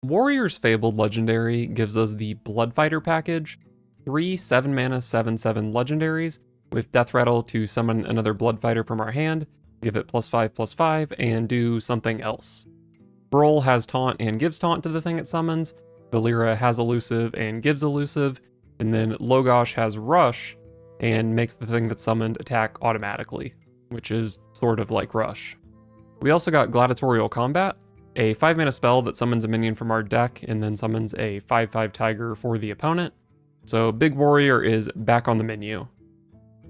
Warrior's Fabled legendary gives us the Bloodfighter package, 3 7-mana 7/7 legendaries, with Death Rattle to summon another Bloodfighter from our hand, give it +5/+5, and do something else. Brawl has Taunt and gives Taunt to the thing it summons, Valera has Elusive and gives Elusive, and then Logosh has Rush and makes the thing that's summoned attack automatically, which is sort of like Rush. We also got Gladiatorial Combat, a 5-mana spell that summons a minion from our deck and then summons a 5/5 Tiger for the opponent. So Big Warrior is back on the menu.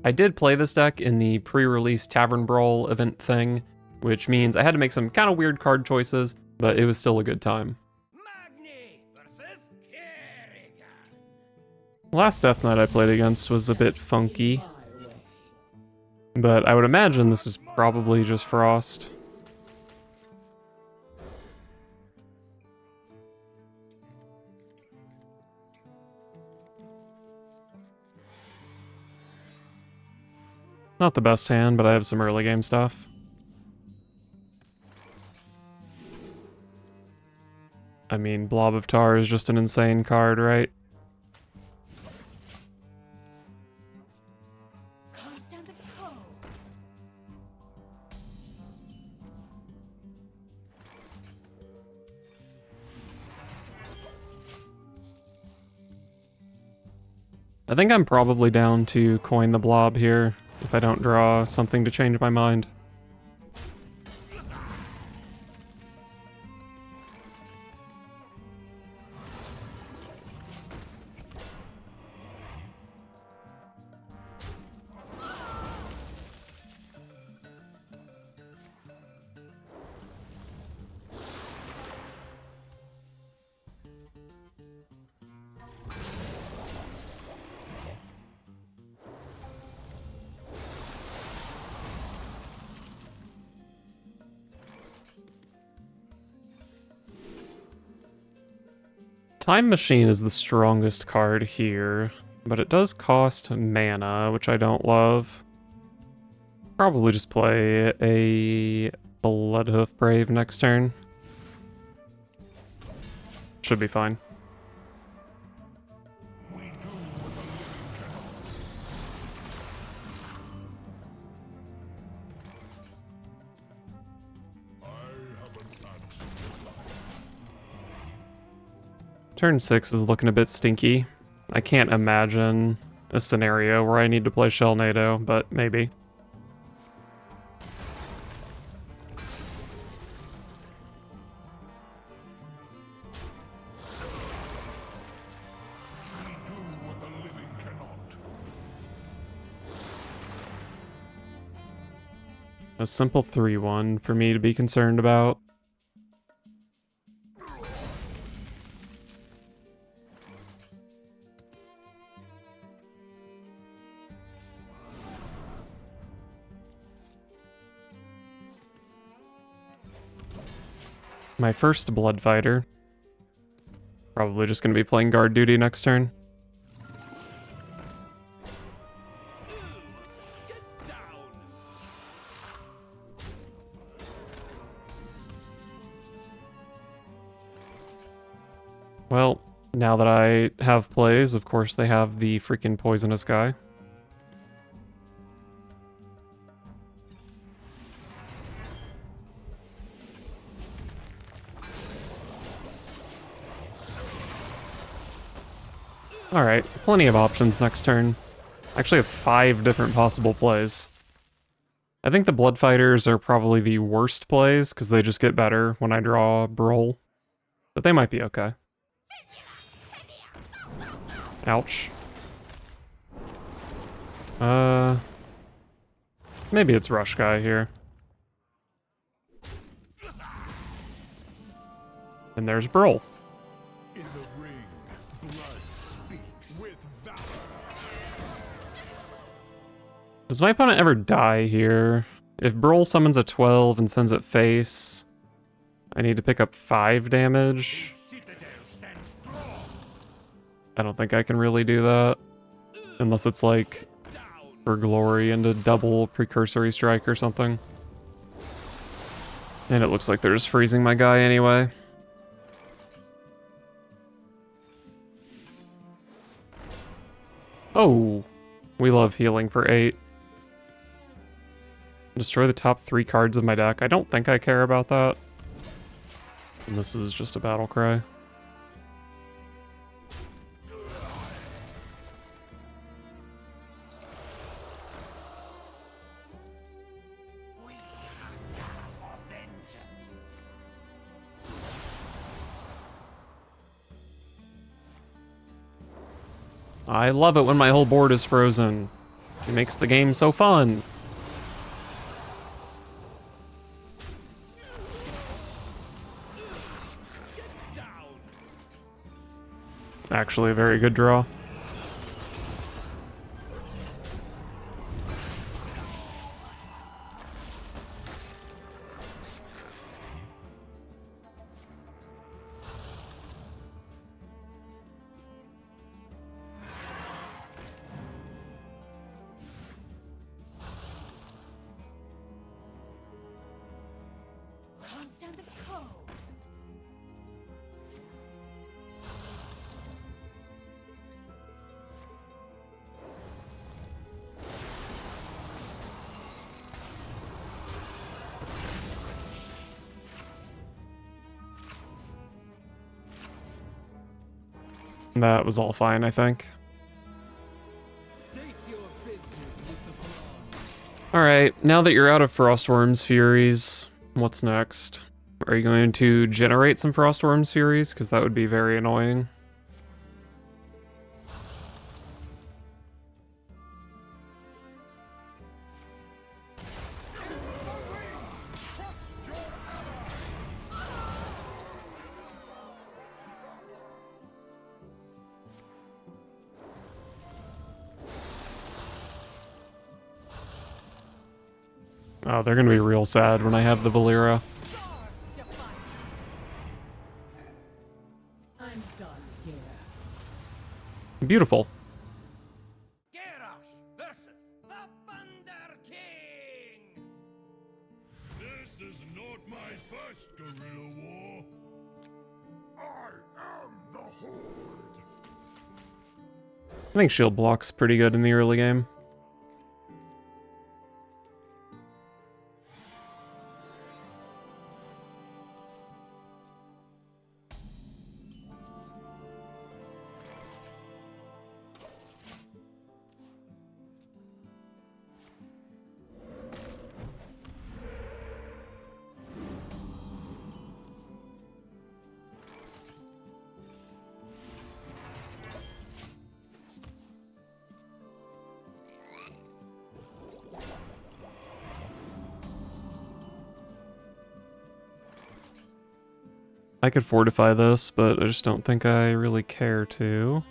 I did play this deck in the pre-release Tavern Brawl event thing, which means I had to make some kind of weird card choices, but it was still a good time. Last Death Knight I played against was a bit funky, but I would imagine this is probably just Frost. Not the best hand, but I have some early game stuff. I mean, Blob of Tar is just an insane card, right? I think I'm probably down to coin the Blob here, if I don't draw something to change my mind. Time Machine is the strongest card here, but it does cost mana, which I don't love. Probably just play a Bloodhoof Brave next turn. Should be fine. Turn 6 is looking a bit stinky. I can't imagine a scenario where I need to play Shellnado, but maybe. A simple 3/1 for me to be concerned about. My first Bloodfighter. Probably just going to be playing guard duty next turn. Well, now that I have plays, of course they have the freaking poisonous guy. Alright, plenty of options next turn. I actually have 5 different possible plays. I think the Bloodfighters are probably the worst plays, because they just get better when I draw Brawl. But they might be okay. Ouch. Maybe it's Rush Guy here. And there's Brawl. Does my opponent ever die here? If Brawl summons a 12 and sends it face, I need to pick up 5 damage. I don't think I can really do that. Unless it's like for glory into double precursory strike or something. And it looks like they're just freezing my guy anyway. Oh, we love healing for 8. Destroy the top 3 cards of my deck. I don't think I care about that. And this is just a battle cry. I love it when my whole board is frozen. It makes the game so fun. Actually, a very good draw. That was all fine, I think. Alright, now that you're out of Frostworm's Furies, what's next? Are you going to generate some Frostworm's Furies? Because that would be very annoying. Oh, they're gonna be real sad when I have the Valera. I'm done here. Beautiful. Versus the Thunder King. This is not my first guerrilla war. I am the Horde. I think shield block's pretty good in the early game. I could fortify this, but I just don't think I really care to.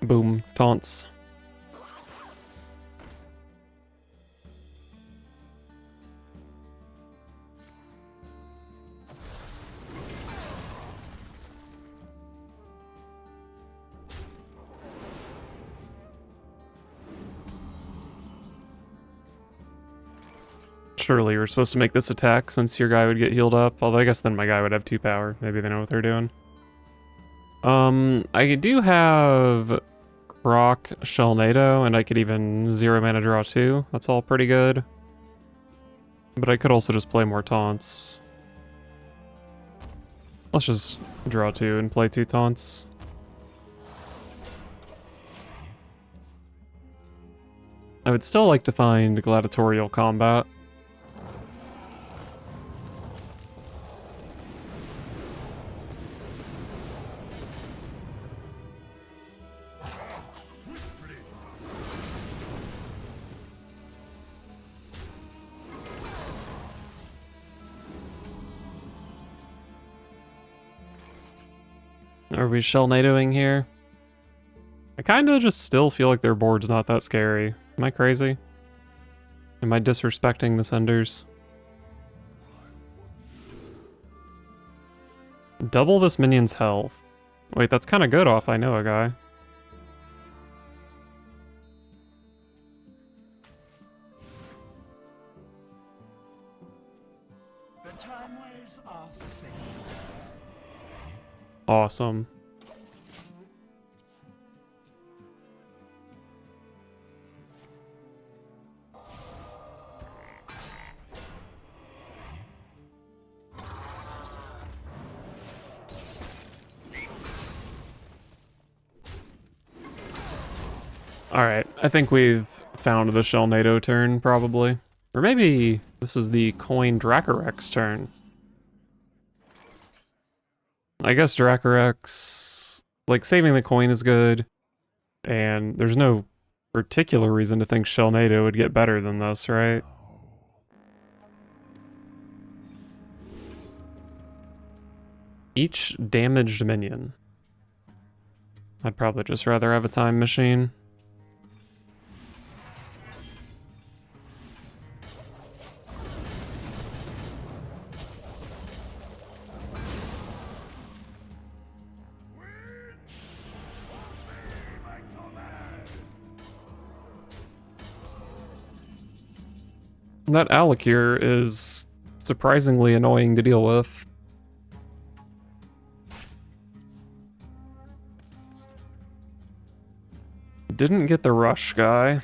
Boom, taunts. Surely you're supposed to make this attack since your guy would get healed up. Although I guess then my guy would have 2 power. Maybe they know what they're doing. I do have Croc, Shellnado, and I could even 0 mana draw 2. That's all pretty good. But I could also just play more taunts. Let's just draw 2 and play 2 taunts. I would still like to find gladiatorial combat. Are we Shellnadoing here? I kinda just still feel like their board's not that scary. Am I crazy? Am I disrespecting the senders? Double this minion's health. Wait, that's kind of good off I know a guy. The Timeways are safe. Awesome. Alright, I think we've found the Shellnado turn, probably. Or maybe this is the Coin Dracorex turn. I guess Dracorex, like, saving the coin is good, and there's no particular reason to think Shellnado would get better than this, right? Each damaged minion. I'd probably just rather have a time machine. That Alakir is surprisingly annoying to deal with. Didn't get the rush guy.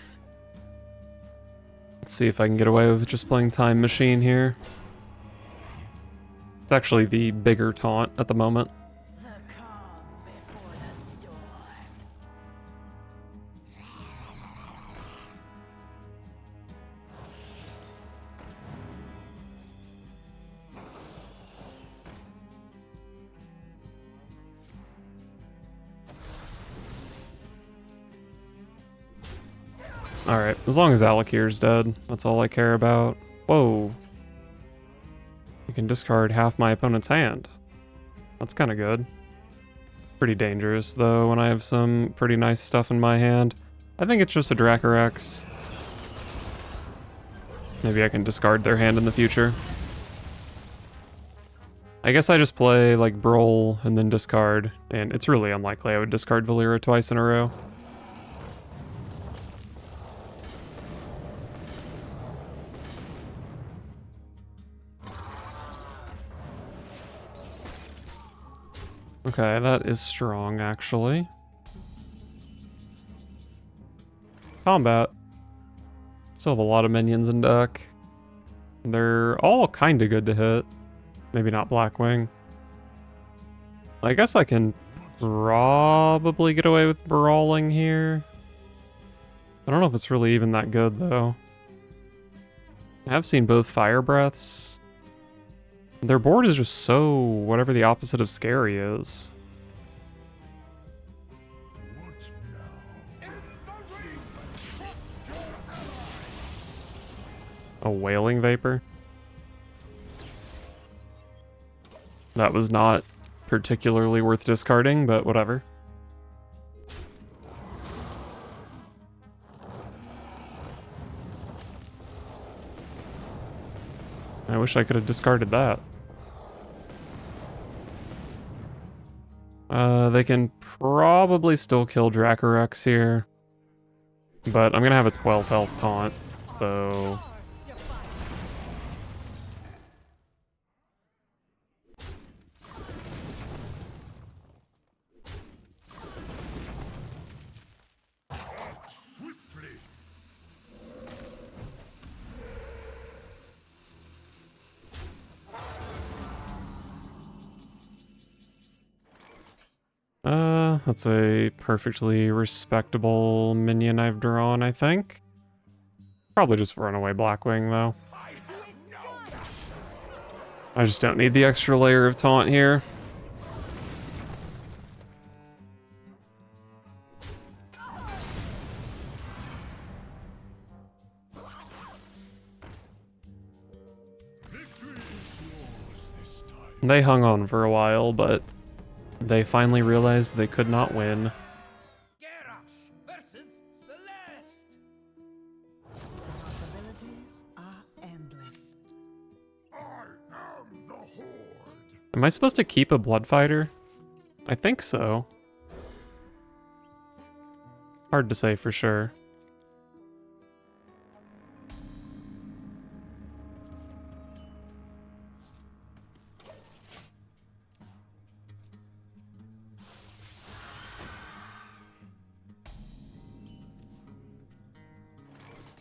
Let's see if I can get away with just playing Time Machine here. It's actually the bigger taunt at the moment. The calm before the storm. Alright, as long as Alakir's dead, that's all I care about. Whoa. You can discard half my opponent's hand. That's kind of good. Pretty dangerous, though, when I have some pretty nice stuff in my hand. I think it's just a Dracorex. Maybe I can discard their hand in the future. I guess I just play, like, Brawl and then discard, and it's really unlikely I would discard Valera twice in a row. Okay, that is strong, actually. Combat. Still have a lot of minions in deck. They're all kind of good to hit. Maybe not Blackwing. I guess I can probably get away with brawling here. I don't know if it's really even that good, though. I have seen both Fire Breaths. Their board is just so whatever the opposite of scary is. A Wailing Vapor? That was not particularly worth discarding, but whatever. I wish I could have discarded that. They can probably still kill Dracorex here. But I'm gonna have a 12 health taunt, so... That's a perfectly respectable minion I've drawn, I think. Probably just Runaway Blackwing, though. I just don't need the extra layer of taunt here. They hung on for a while, but they finally realized they could not win. Garrosh versus Celeste. Possibilities are endless. I am the Horde. Am I supposed to keep a blood fighter? I think so. Hard to say for sure.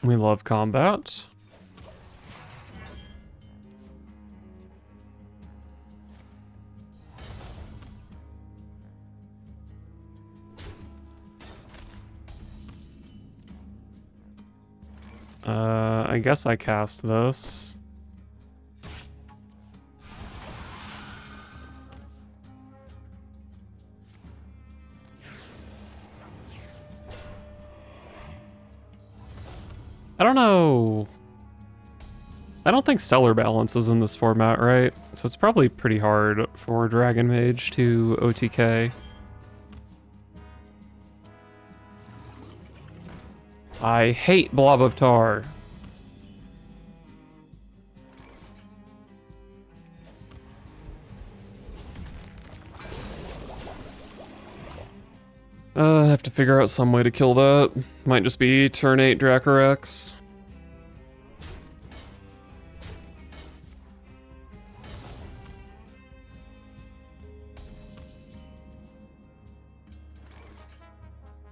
We love combat. I guess I cast this. I don't know. I don't think Stellar Balance is in this format, right? So it's probably pretty hard for Dragon Mage to OTK. I hate Blob of Tar. I have to figure out some way to kill that. Might just be turn 8 Dracorex.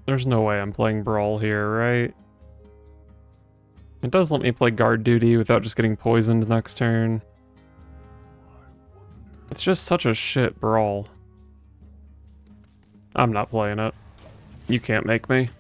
There's no way I'm playing Brawl here, right? It does let me play Guard Duty without just getting poisoned next turn. It's just such a shit Brawl. I'm not playing it. You can't make me.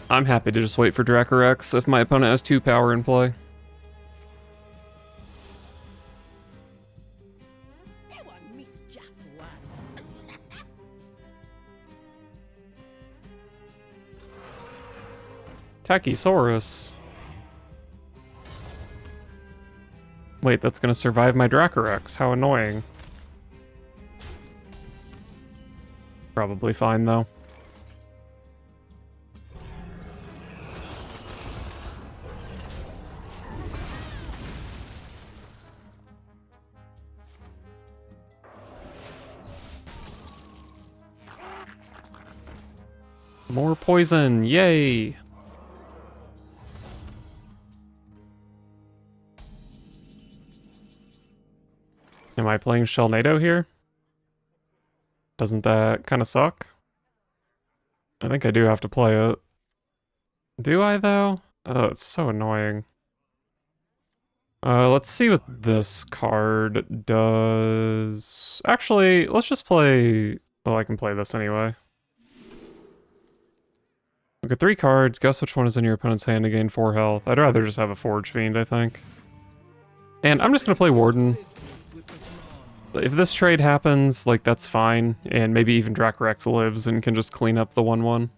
I'm happy to just wait for Dracorex if my opponent has 2 power in play. Tachysaurus. Wait, that's gonna survive my Dracorex. How annoying. Probably fine, though. More poison, yay! Am I playing Shellnado here? Doesn't that kind of suck? I think I do have to play it. Do I, though? Oh, it's so annoying. Let's see what this card does. Actually, let's just play... Well, I can play this anyway. Look at 3 cards, guess which one is in your opponent's hand to gain 4 health. I'd rather just have a Forge Fiend, I think. And I'm just gonna play Warden. If this trade happens, like, that's fine. And maybe even Dracorex lives and can just clean up the 1/1.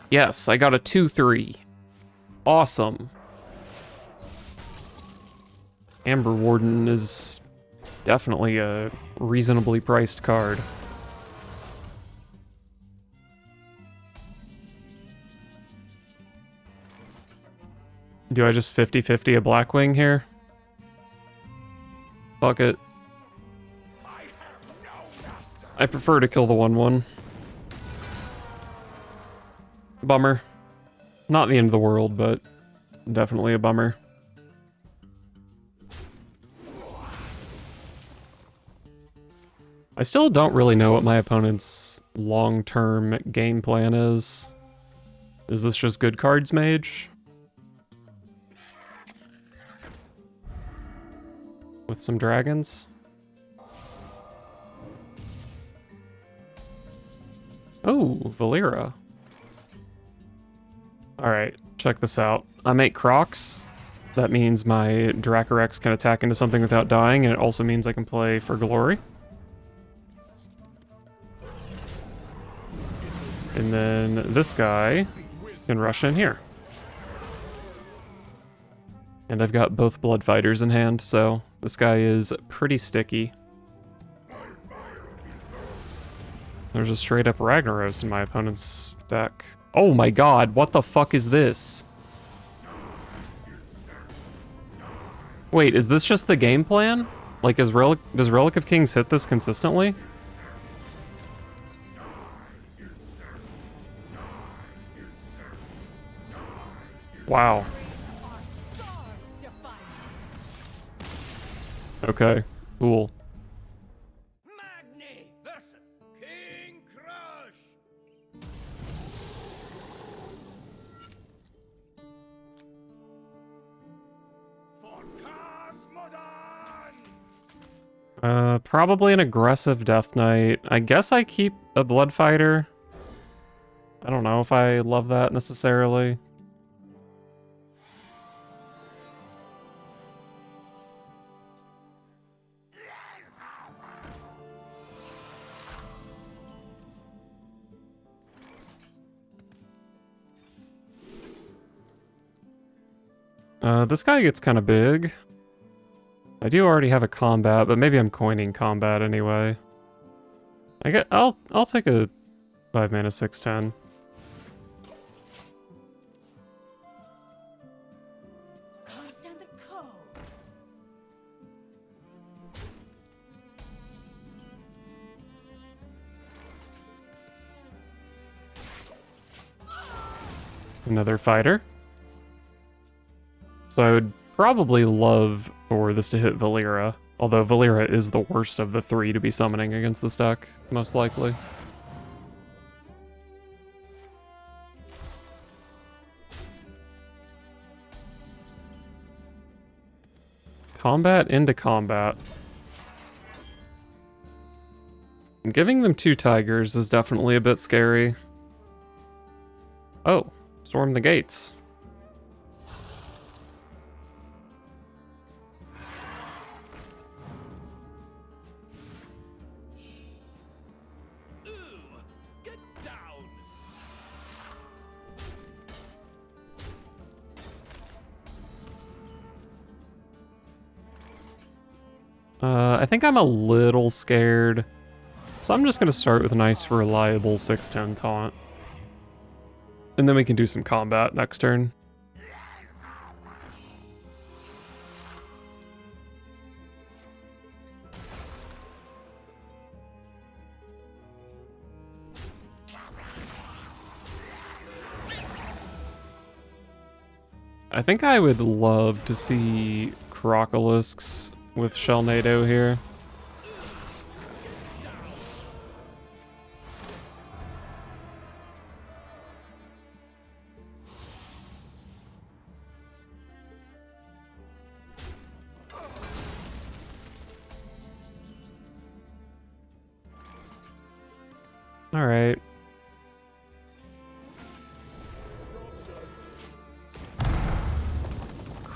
Yes, I got a 2/3. Awesome. Amber Warden is definitely a reasonably priced card. Do I just 50-50 a Blackwing here? Fuck it. I prefer to kill the 1/1. Bummer. Not the end of the world, but definitely a bummer. I still don't really know what my opponent's long-term game plan is. Is this just good cards, Mage? With some dragons? Oh, Valera. Alright, check this out. I make Crocs. That means my Dracorex can attack into something without dying, and it also means I can play for glory. And then this guy can rush in here. And I've got both blood fighters in hand, so this guy is pretty sticky. There's a straight up Ragnaros in my opponent's deck. Oh my god, what the fuck is this? Wait, is this just the game plan? Like, does Relic of Kings hit this consistently? Wow. Okay, cool. Magni versus King Crush. For Cosmodon. Probably an aggressive Death Knight. I guess I keep a Blood Fighter. I don't know if I love that necessarily. This guy gets kind of big. I do already have a combat, but maybe I'm coining combat anyway. I'll take a 5 mana 6/10. Understand the code. Another fighter. So I would probably love for this to hit Valera, although Valera is the worst of the three to be summoning against this deck, most likely. Combat into combat. And giving them 2 tigers is definitely a bit scary. Oh, storm the gates. Get down. I think I'm a little scared. So I'm just going to start with a nice, reliable 6/10 taunt. And then we can do some combat next turn. I think I would love to see Crocolisks with Shellnado here. All right.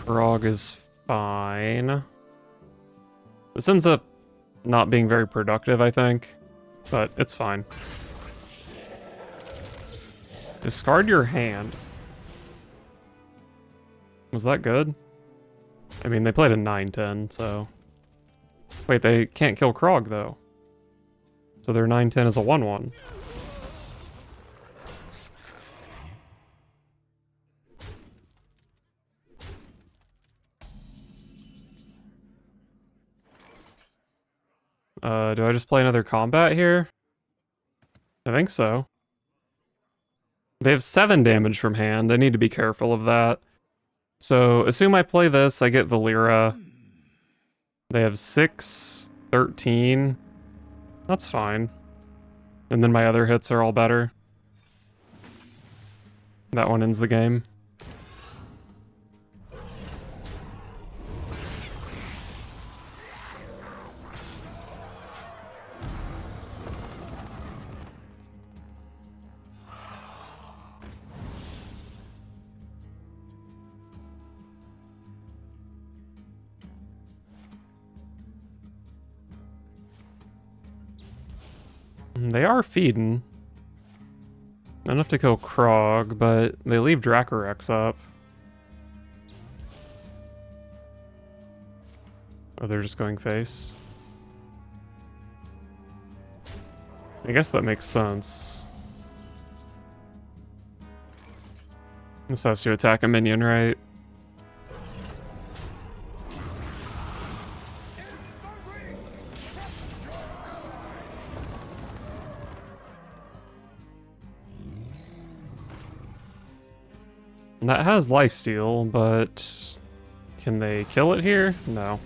Krog is fine. This ends up not being very productive, I think, but it's fine. Discard your hand. Was that good? I mean, they played a 9/10, so... Wait, they can't kill Krog, though. So their 9/10 is a 1/1. Do I just play another combat here? I think so. They have 7 damage from hand. I need to be careful of that. So, assume I play this, I get Valera. They have 6, 13. That's fine. And then my other hits are all better. That one ends the game. They are feeding. Enough to kill Krog, but they leave Dracorex up. Oh, they're just going face. I guess that makes sense. This has to attack a minion, right? And that has lifesteal, but can they kill it here? No.